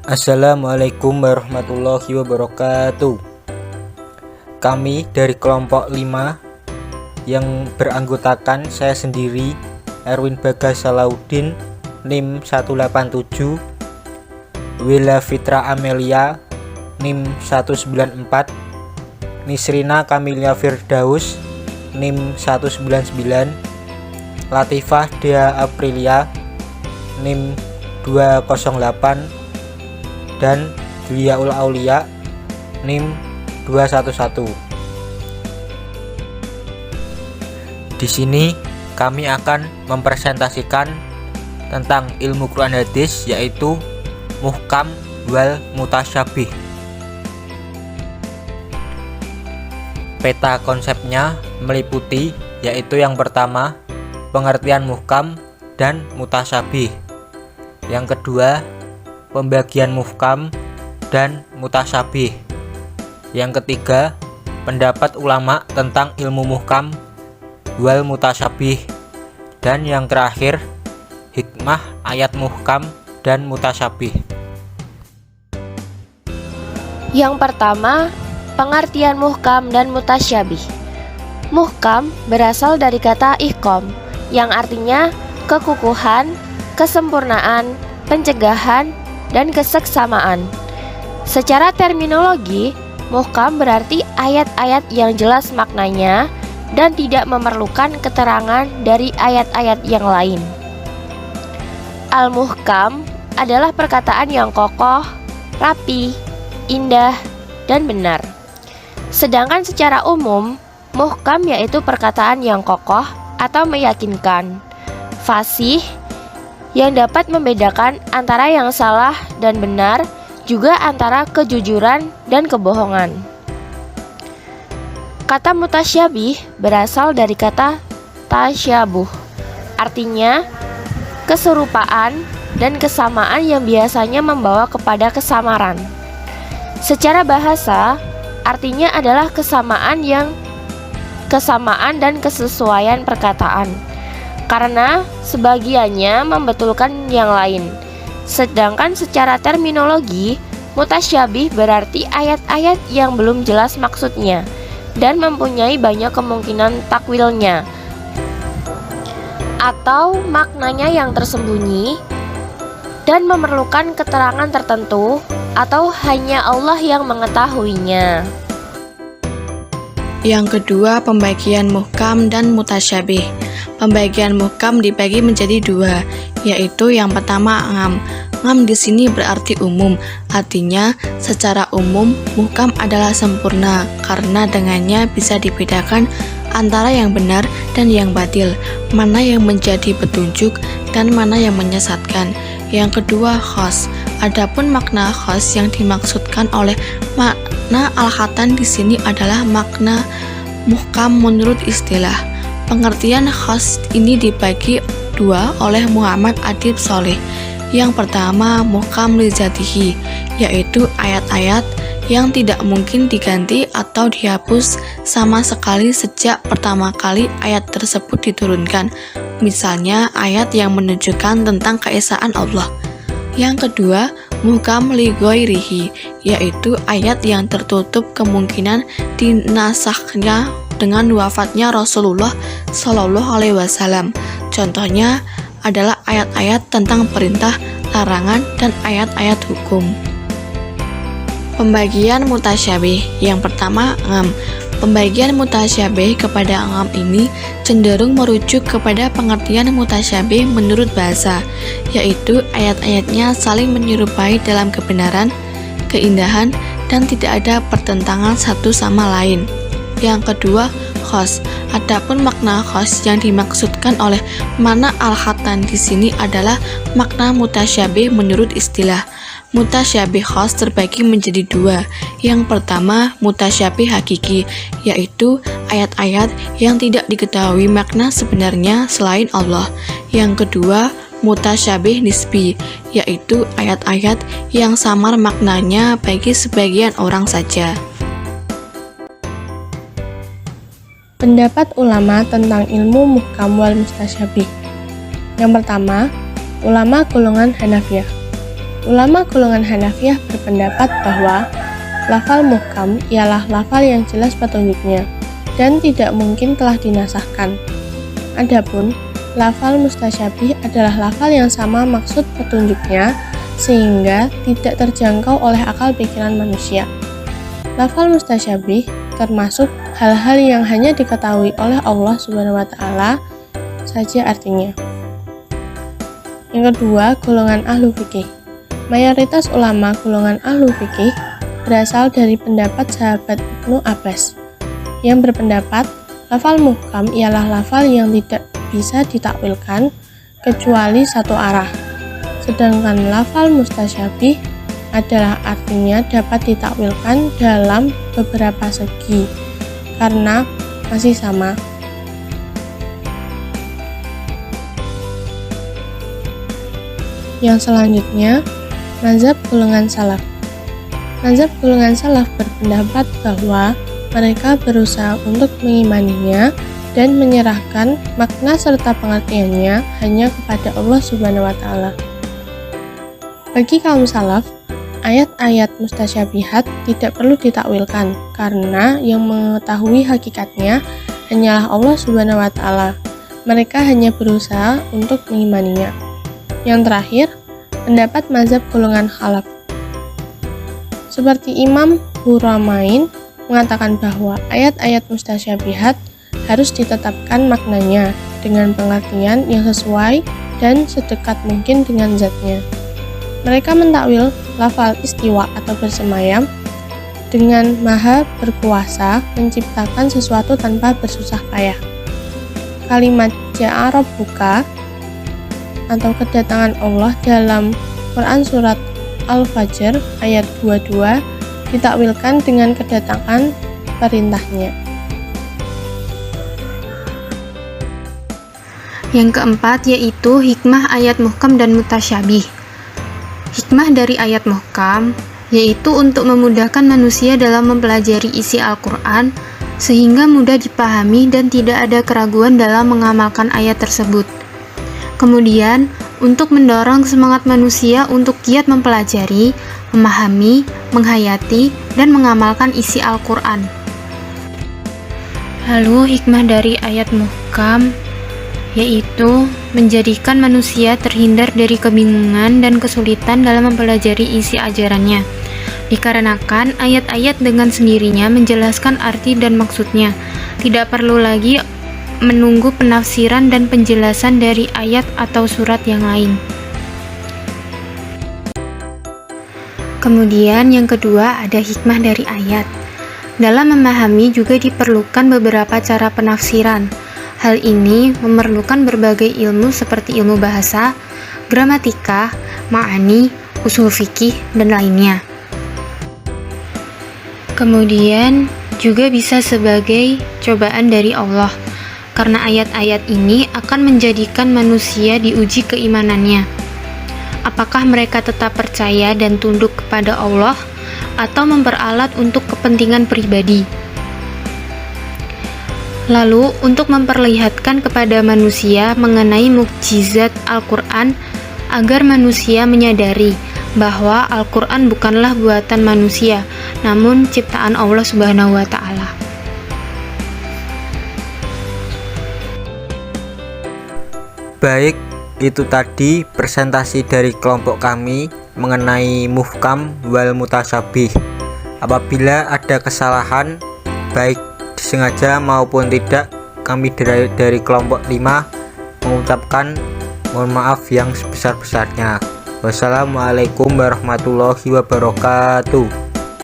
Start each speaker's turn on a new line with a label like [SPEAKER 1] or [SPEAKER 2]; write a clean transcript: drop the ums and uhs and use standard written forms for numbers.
[SPEAKER 1] Assalamualaikum warahmatullahi wabarakatuh. Kami dari kelompok 5 yang beranggotakan saya sendiri, Erwin Bagas Salahuddin, NIM 187, Willa Fitra Amelia, NIM 194, Nisrina Kamilia Firdaus, NIM 199, Latifah Dea Aprilia, NIM 208, dan Juliaul Aulia, NIM 211. Di sini kami akan mempresentasikan tentang ilmu Quran hadis, yaitu muhkam wal mutasyabih. Peta konsepnya meliputi, yaitu yang pertama, pengertian muhkam dan mutasyabih. Yang kedua, pembagian muhkam dan mutasyabih. Yang ketiga, pendapat ulama tentang ilmu muhkam wal mutasyabih. Dan yang terakhir, hikmah ayat muhkam dan mutasyabih.
[SPEAKER 2] Yang pertama, pengertian muhkam dan mutasyabih. Muhkam berasal dari kata ihkom, yang artinya kekukuhan, kesempurnaan, pencegahan, dan keseksamaan. Secara terminologi, muhkam berarti ayat-ayat yang jelas maknanya dan tidak memerlukan keterangan dari ayat-ayat yang lain. Al-muhkam adalah perkataan yang kokoh, rapi, indah, dan benar. Sedangkan secara umum, muhkam yaitu perkataan yang kokoh atau meyakinkan, fasih, yang dapat membedakan antara yang salah dan benar, juga antara kejujuran dan kebohongan. Kata mutasyabih berasal dari kata tasyabuh, artinya keserupaan dan kesamaan yang biasanya membawa kepada kesamaran. Secara bahasa, artinya adalah kesamaan dan kesesuaian perkataan, karena sebagiannya membetulkan yang lain. Sedangkan secara terminologi, mutasyabih berarti ayat-ayat yang belum jelas maksudnya dan mempunyai banyak kemungkinan takwilnya, atau maknanya yang tersembunyi dan memerlukan keterangan tertentu, atau hanya Allah yang mengetahuinya.
[SPEAKER 3] Yang kedua, pembagian muhkam dan mutasyabih. Pembagian muhkam dibagi menjadi dua, yaitu yang pertama ngam. Ngam di sini berarti umum, artinya secara umum muhkam adalah sempurna karena dengannya bisa dibedakan antara yang benar dan yang batil, mana yang menjadi petunjuk dan mana yang menyesatkan. Yang kedua, khos. Adapun makna khos yang dimaksudkan oleh makna al-khatan di sini adalah makna muhkam menurut istilah. Pengertian khos ini dibagi dua oleh Muhammad Adib Soleh. Yang pertama, muhkam li zatihi, yaitu ayat-ayat yang tidak mungkin diganti atau dihapus sama sekali sejak pertama kali ayat tersebut diturunkan. Misalnya ayat yang menunjukkan tentang keesaan Allah. Yang kedua, muhkam li ghairihi, yaitu ayat yang tertutup kemungkinan dinasahnya dengan wafatnya Rasulullah Shallallahu Alaihi Wasallam. Contohnya adalah ayat-ayat tentang perintah, larangan, dan ayat-ayat hukum. Pembagian mutasyabih. Yang pertama, ngam. Pembagian mutasyabih kepada ngam ini cenderung merujuk kepada pengertian mutasyabih menurut bahasa, yaitu ayat-ayatnya saling menyerupai dalam kebenaran, keindahan, dan tidak ada pertentangan satu sama lain. Yang kedua, khos. Adapun makna khos yang dimaksudkan oleh makna al-khatan di sini adalah makna mutasyabih menurut istilah. Mutasyabih khos terbagi menjadi dua. Yang pertama, mutasyabih hakiki, yaitu ayat-ayat yang tidak diketahui makna sebenarnya selain Allah. Yang kedua, mutasyabih nisbi, yaitu ayat-ayat yang samar maknanya bagi sebagian orang saja.
[SPEAKER 4] Pendapat ulama tentang ilmu muhkam wal mutasyabih. Yang pertama, ulama golongan Hanafiyah. Ulama golongan Hanafiyah berpendapat bahwa lafal muhkam ialah lafal yang jelas petunjuknya dan tidak mungkin telah dinasahkan. Adapun lafal mustasyabih adalah lafal yang sama maksud petunjuknya sehingga tidak terjangkau oleh akal pikiran manusia. Lafal mustasyabih termasuk hal-hal yang hanya diketahui oleh Allah Subhanahu wa taala saja artinya. Yang kedua, golongan ahlu fikih. Mayoritas ulama golongan ahlu fikih berasal dari pendapat sahabat Ibnu Abbas yang berpendapat lafal muhkam ialah lafal yang tidak bisa ditakwilkan kecuali satu arah. Sedangkan lafal mustasyabih adalah artinya dapat ditakwilkan dalam beberapa segi karena masih sama. Yang selanjutnya, mazhab golongan salaf. Mazhab golongan salaf berpendapat bahwa mereka berusaha untuk mengimaninya dan menyerahkan makna serta pengertiannya hanya kepada Allah Subhanahu wa taala. Bagi kaum salaf, ayat-ayat mustasyabihat tidak perlu ditakwilkan karena yang mengetahui hakikatnya hanyalah Allah Subhanahu wa taala. Mereka hanya berusaha untuk mengimaninya. Yang terakhir, pendapat mazhab golongan khalaf. Seperti Imam Huramain mengatakan bahwa ayat-ayat mustasyabihat harus ditetapkan maknanya dengan pengertian yang sesuai dan sedekat mungkin dengan zatnya. Mereka mentakwil lafal istiwa atau bersemayam dengan maha berkuasa menciptakan sesuatu tanpa bersusah payah. Kalimat ja'a rabbuka atau kedatangan Allah dalam Quran surat Al-Fajr ayat 22 ditakwilkan dengan kedatangan perintahnya.
[SPEAKER 5] Yang keempat yaitu hikmah ayat muhkam dan mutasyabih. Hikmah dari ayat muhkam yaitu untuk memudahkan manusia dalam mempelajari isi Al-Quran sehingga mudah dipahami dan tidak ada keraguan dalam mengamalkan ayat tersebut. Kemudian, untuk mendorong semangat manusia untuk giat mempelajari, memahami, menghayati, dan mengamalkan isi Al-Quran. Lalu, hikmah dari ayat muhkam yaitu menjadikan manusia terhindar dari kebingungan dan kesulitan dalam mempelajari isi ajarannya. Dikarenakan ayat-ayat dengan sendirinya menjelaskan arti dan maksudnya, tidak perlu lagi menunggu penafsiran dan penjelasan dari ayat atau surat yang lain. Kemudian yang kedua ada hikmah dari ayat. Dalam memahami juga diperlukan beberapa cara penafsiran. Hal ini memerlukan berbagai ilmu seperti ilmu bahasa, gramatika, ma'ani, usul fikih, dan lainnya. Kemudian juga bisa sebagai cobaan dari Allah, karena ayat-ayat ini akan menjadikan manusia diuji keimanannya. Apakah mereka tetap percaya dan tunduk kepada Allah, atau memperalat untuk kepentingan pribadi? Lalu, untuk memperlihatkan kepada manusia mengenai mukjizat Al-Quran, agar manusia menyadari bahwa Al-Quran bukanlah buatan manusia, namun ciptaan Allah Subhanahu wa Ta'ala.
[SPEAKER 1] Baik, itu tadi presentasi dari kelompok kami mengenai muhkam wal mutasyabih. Apabila ada kesalahan, baik disengaja maupun tidak, kami dari kelompok 5 mengucapkan mohon maaf yang sebesar-besarnya. Wassalamualaikum warahmatullahi wabarakatuh.